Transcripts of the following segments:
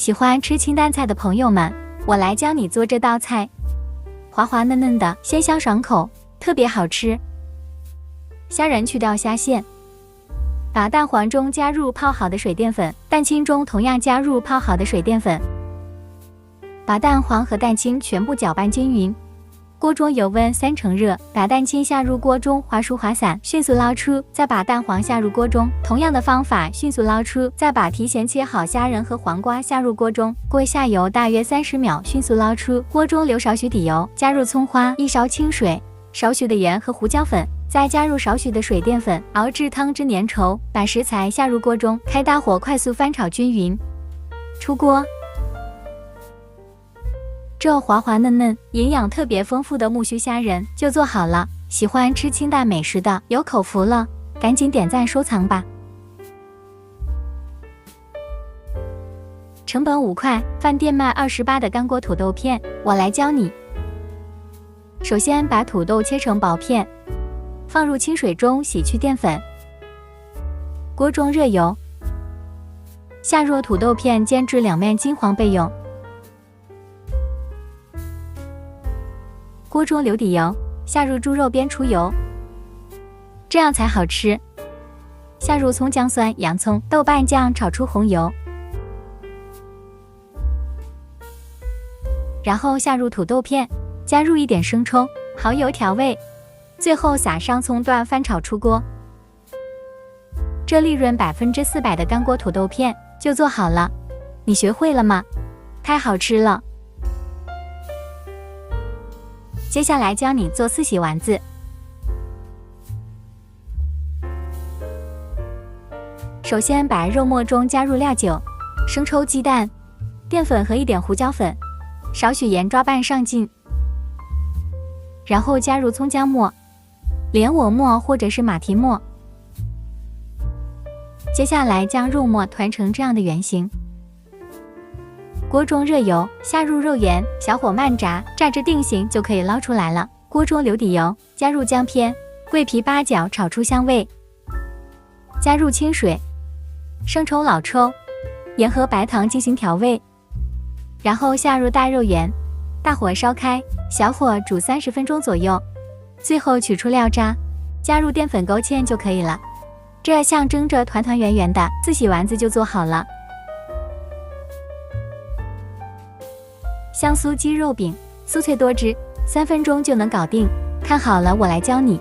喜欢吃清淡菜的朋友们，我来教你做这道菜，滑滑嫩嫩的，鲜香爽口，特别好吃。虾仁去掉虾线，把蛋黄中加入泡好的水淀粉，蛋清中同样加入泡好的水淀粉，把蛋黄和蛋清全部搅拌均匀。锅中油温3成热，把蛋清下入锅中滑熟滑散，迅速捞出，再把蛋黄下入锅中。同样的方法迅速捞出，再把提前切好虾仁和黄瓜下入锅中。锅下油大约30秒，迅速捞出。锅中留少许底油，加入葱花，1勺清水，少许的盐和胡椒粉，再加入少许的水淀粉，熬至汤汁粘稠。把食材下入锅中，开大火快速翻炒均匀。出锅。这滑滑嫩嫩、营养特别丰富的木须虾仁就做好了。喜欢吃清淡美食的有口福了，赶紧点赞收藏吧。成本5块，饭店卖28的干锅土豆片，我来教你。首先把土豆切成薄片，放入清水中洗去淀粉。锅中热油，下入土豆片煎至两面金黄备用。锅中留底油，下入猪肉煸出油，这样才好吃。下入葱姜蒜、洋葱、豆瓣酱炒出红油，然后下入土豆片，加入一点生抽、蚝油调味，最后撒上葱段翻炒出锅。这利润400%的干锅土豆片就做好了，你学会了吗？太好吃了！接下来教你做四喜丸子。首先把肉末中加入料酒、生抽、鸡蛋、淀粉和一点胡椒粉，少许盐抓拌上劲，然后加入葱姜末、莲藕末或者是马蹄末。接下来将肉末团成这样的圆形。锅中热油，下入肉盐，小火慢炸，炸至定型就可以捞出来了。锅中留底油，加入姜片、桂皮、八角炒出香味，加入清水、生抽、老抽、盐和白糖进行调味，然后下入大肉圆，大火烧开，小火煮30分钟左右，最后取出料渣，加入淀粉勾芡就可以了。这象征着团团圆圆的四喜丸子就做好了。香酥鸡肉饼，酥脆多汁，3分钟就能搞定。看好了，我来教你。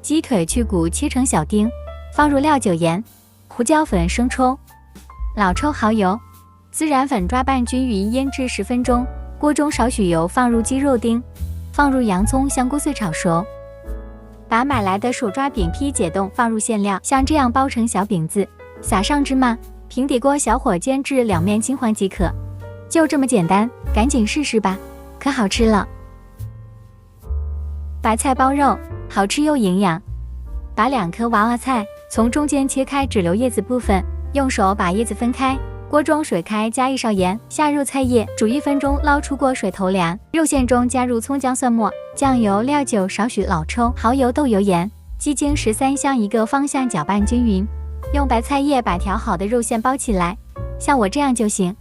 鸡腿去骨切成小丁，放入料酒、盐、胡椒粉、生抽、老抽、蚝油、孜然粉抓拌均匀，腌制10分钟。锅中少许油，放入鸡肉丁，放入洋葱、香菇碎炒熟。把买来的手抓饼坯解冻，放入馅料，像这样包成小饼子，撒上芝麻，平底锅小火煎至两面金黄即可。就这么简单，赶紧试试吧，可好吃了。白菜包肉，好吃又营养。把2颗娃娃菜从中间切开，只留叶子部分，用手把叶子分开。锅中水开，加1勺盐，下入菜叶，煮1分钟，捞出过水头凉。肉馅中加入葱姜蒜末、酱油、料酒，少许老抽、蚝油、豆油、盐，鸡精13向一个方向搅拌均匀。用白菜叶把调好的肉馅包起来，像我这样就行。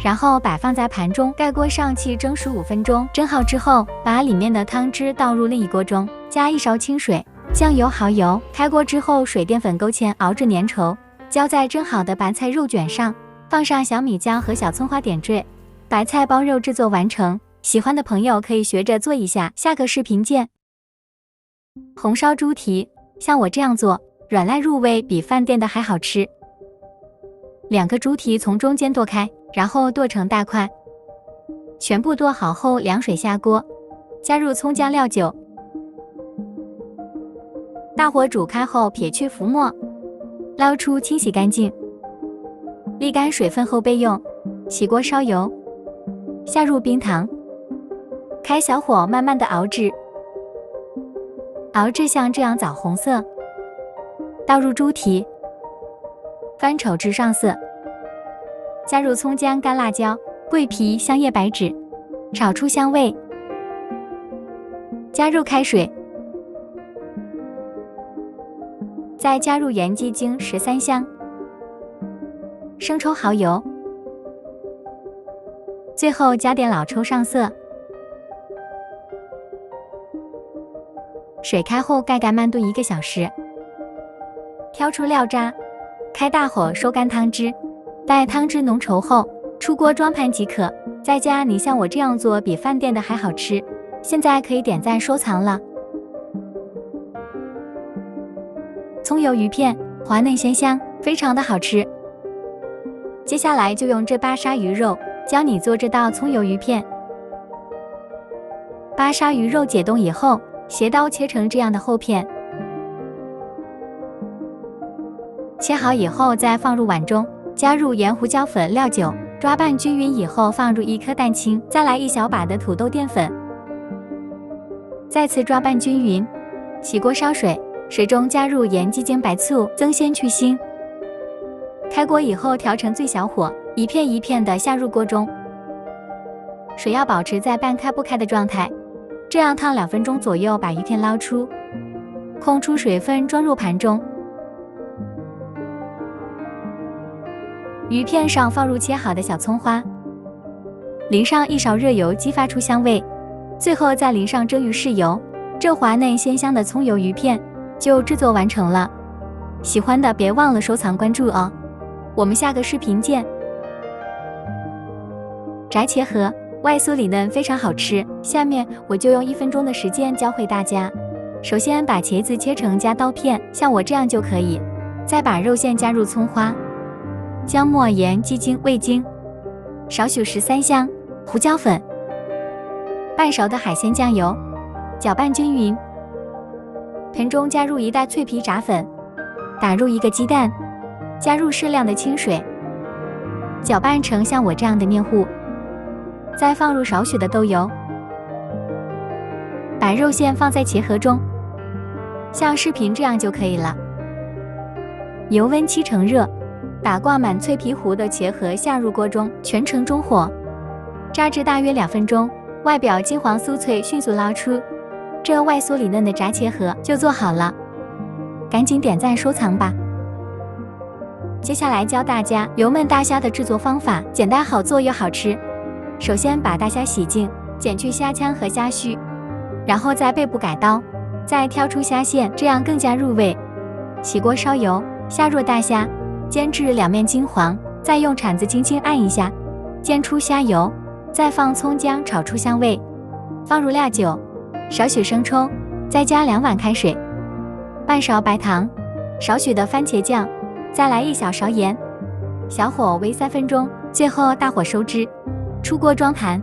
然后摆放在盘中，盖锅上气蒸15分钟。蒸好之后，把里面的汤汁倒入另一锅中，加1勺清水、酱油、蚝油。开锅之后，水淀粉勾芡，熬至粘稠，浇在蒸好的白菜肉卷上，放上小米椒和小葱花点缀。白菜包肉制作完成，喜欢的朋友可以学着做一下。下个视频见。红烧猪蹄，像我这样做，软烂入味，比饭店的还好吃。2个猪蹄从中间剁开，然后剁成大块，全部剁好后凉水下锅，加入葱姜料酒，大火煮开后撇去浮沫，捞出清洗干净，沥干水分后备用。起锅烧油，下入冰糖，开小火慢慢的熬制像这样枣红色，倒入猪蹄，翻炒至上色，加入葱姜、干辣椒、桂皮、香叶、白芷，炒出香味，加入开水，再加入盐、鸡精13香、生抽、蚝油，最后加点老抽上色。水开后盖盖慢炖1个小时，挑出料渣，开大火收干汤汁，待汤汁浓稠后，出锅装盘即可。在家你像我这样做，比饭店的还好吃。现在可以点赞收藏了。葱油鱼片，滑嫩鲜香，非常的好吃。接下来就用这巴沙鱼肉教你做这道葱油鱼片。巴沙鱼肉解冻以后，斜刀切成这样的厚片，切好以后再放入碗中，加入盐、胡椒粉、料酒，抓拌均匀以后放入1颗蛋清，再来1小把的土豆淀粉，再次抓拌均匀。起锅烧水，水中加入盐、鸡精、白醋，增鲜去腥。开锅以后调成最小火，一片一片的下入锅中，水要保持在半开不开的状态，这样烫2分钟左右，把鱼片捞出，控出水分装入盘中。鱼片上放入切好的小葱花，淋上1勺热油，激发出香味，最后再淋上蒸鱼豉油，这滑嫩鲜香的葱油鱼片就制作完成了。喜欢的别忘了收藏关注哦，我们下个视频见。炸茄盒外酥里嫩，非常好吃。下面我就用1分钟的时间教会大家。首先把茄子切成夹刀片，像我这样就可以。再把肉馅加入葱花、姜末、盐、鸡精、味精，少许13香、胡椒粉，半勺的海鲜酱油，搅拌均匀。盆中加入1袋脆皮炸粉，打入1个鸡蛋，加入适量的清水，搅拌成像我这样的面糊。再放入少许的豆油，把肉馅放在茄盒中，像视频这样就可以了。油温7成热，把挂满脆皮糊的茄盒下入锅中，全程中火，炸至大约2分钟，外表金黄酥脆，迅速捞出。这外酥里嫩的炸茄盒就做好了，赶紧点赞收藏吧。接下来教大家油焖大虾的制作方法，简单好做又好吃。首先把大虾洗净，剪去虾腔和虾须，然后在背部改刀，再挑出虾线，这样更加入味。起锅烧油，下入大虾，煎至2面金黄，再用铲子轻轻按一下，煎出虾油，再放葱姜炒出香味，放入料酒，少许生抽，再加2碗开水，半勺白糖，少许的番茄酱，再来1小勺盐，小火煨3分钟，最后大火收汁，出锅装盘。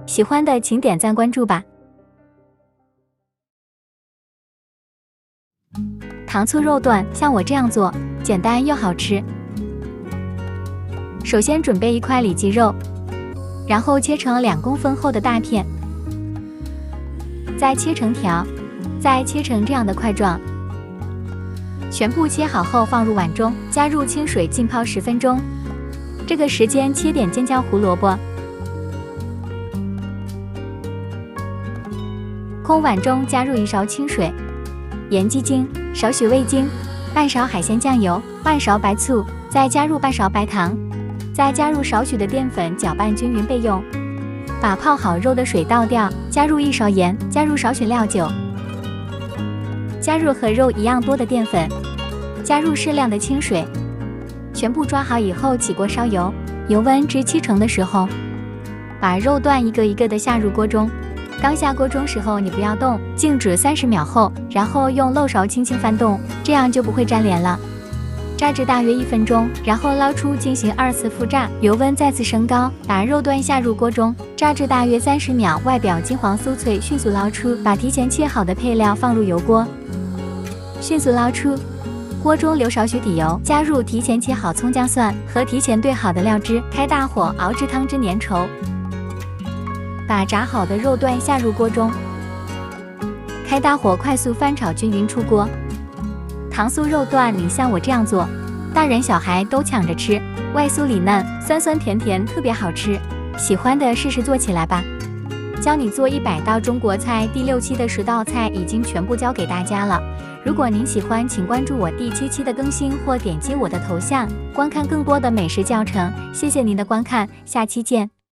喜欢的请点赞关注吧。糖醋肉段像我这样做，简单又好吃。首先准备1块里脊肉，然后切成2公分厚的大片，再切成条，再切成这样的块状。全部切好后放入碗中，加入清水浸泡10分钟。这个时间切点尖椒胡萝卜。空碗中加入1勺清水、盐、鸡精，少许味精，半勺海鲜酱油，半勺白醋，再加入半勺白糖，再加入少许的淀粉，搅拌均匀备用。把泡好肉的水倒掉，加入1勺盐，加入少许料酒，加入和肉一样多的淀粉，加入适量的清水，全部抓好以后起锅烧油，油温至7成的时候，把肉段一个一个的下入锅中。刚下锅中时候你不要动，静止30秒后，然后用漏勺轻轻翻动，这样就不会粘连了。炸至大约1分钟，然后捞出进行2次复炸，油温再次升高，把肉段下入锅中，炸至大约30秒，外表金黄酥脆，迅速捞出。把提前切好的配料放入油锅，迅速捞出。锅中留少许底油，加入提前切好葱姜蒜和提前兑好的料汁，开大火熬至汤汁粘稠。把炸好的肉段下入锅中，开大火快速翻炒均匀出锅。糖酥肉段你像我这样做，大人小孩都抢着吃，外酥里嫩，酸酸甜甜，特别好吃。喜欢的试试做起来吧。教你做100道中国菜第6期的10道菜已经全部教给大家了。如果您喜欢，请关注我第7期的更新，或点击我的头像观看更多的美食教程。谢谢您的观看，下期见。